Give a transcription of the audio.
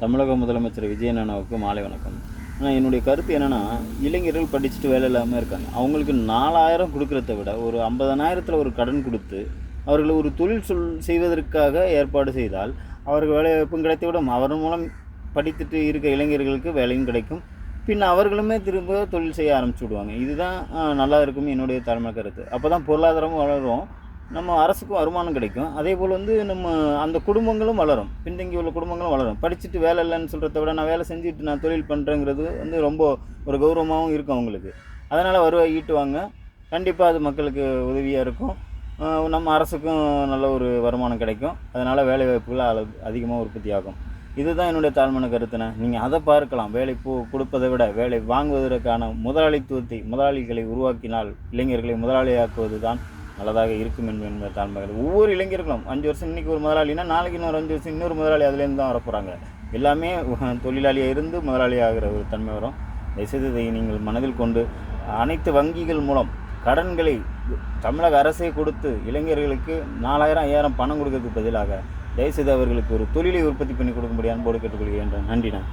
தமிழக முதலமைச்சர் விஜயன் அண்ணாவுக்கு மாலை வணக்கம். ஆனால் என்னுடைய கருத்து என்னென்னா, இளைஞர்கள் படிச்சுட்டு வேலை இல்லாமல் இருக்காங்க. அவங்களுக்கு 4000 கொடுக்குறத விட ஒரு 50,000 ஒரு கடன் கொடுத்து அவர்கள் ஒரு தொழில் செய்வதற்காக ஏற்பாடு செய்தால் அவருக்கு வேலைவாய்ப்பும் கிடைத்துவிடும். அவர்கள் மூலம் படித்துட்டு இருக்க இளைஞர்களுக்கு வேலையும் கிடைக்கும். பின் அவர்களுமே திரும்ப தொழில் செய்ய ஆரம்பிச்சு விடுவாங்க. இதுதான் நல்லா இருக்கும் என்னுடைய தாழ்மையான கருத்து. அப்போ தான் பொருளாதாரமும் வளரும், நம்ம அரசுக்கும் வருமானம் கிடைக்கும். அதே போல் நம்ம அந்த குடும்பங்களும் வளரும், பின்தங்கி உள்ள குடும்பங்களும் வளரும். படிச்சுட்டு வேலை இல்லைன்னு சொல்கிறத விட நான் வேலை செஞ்சுட்டு நான் தொழில் பண்ணுறேங்கிறது ரொம்ப ஒரு கௌரவமாகவும் இருக்கும் அவங்களுக்கு. அதனால் வருவாய் ஈட்டுவாங்க. கண்டிப்பாக அது மக்களுக்கு உதவியாக இருக்கும். நம்ம அரசுக்கும் நல்ல ஒரு வருமானம் கிடைக்கும். அதனால் வேலைவாய்ப்புகள் அதிகமாக உற்பத்தி ஆகும். இதுதான் என்னுடைய தாழ்மையான கருத்துண்ணே. நீங்கள் அதை பார்க்கலாம். வேலை கொடுப்பதை விட வேலை வாங்குவதற்கான முதலாளிகளை உருவாக்கினால் இளைஞர்களை முதலாளியாக்குவது தான் நல்லதாக இருக்கும் என்பது தாழ்மைகள். ஒவ்வொரு இளைஞர்களும் 5 வருஷம் இன்றைக்கி ஒரு முதலாளினா நாளைக்கு இன்னொரு 5 வருஷம் இன்னொரு முதலாளி அதுலேருந்து தான் வரப்போகிறாங்க. எல்லாமே தொழிலாளியாக இருந்து முதலாளியாகிற ஒரு தன்மை வரும். தயவுசெய்து இதை நீங்கள் மனதில் கொண்டு அனைத்து வங்கிகள் மூலம் கடன்களை தமிழக அரசே கொடுத்து இளைஞர்களுக்கு 4000 5000 பணம் கொடுக்கறதுக்கு பதிலாக தயவுசெய்து அவர்களுக்கு ஒரு தொழிலை உற்பத்தி பண்ணி கொடுக்கும்படியான போர்டு கேட்டுக்கொள்கிறேன். நன்றிண்ணா.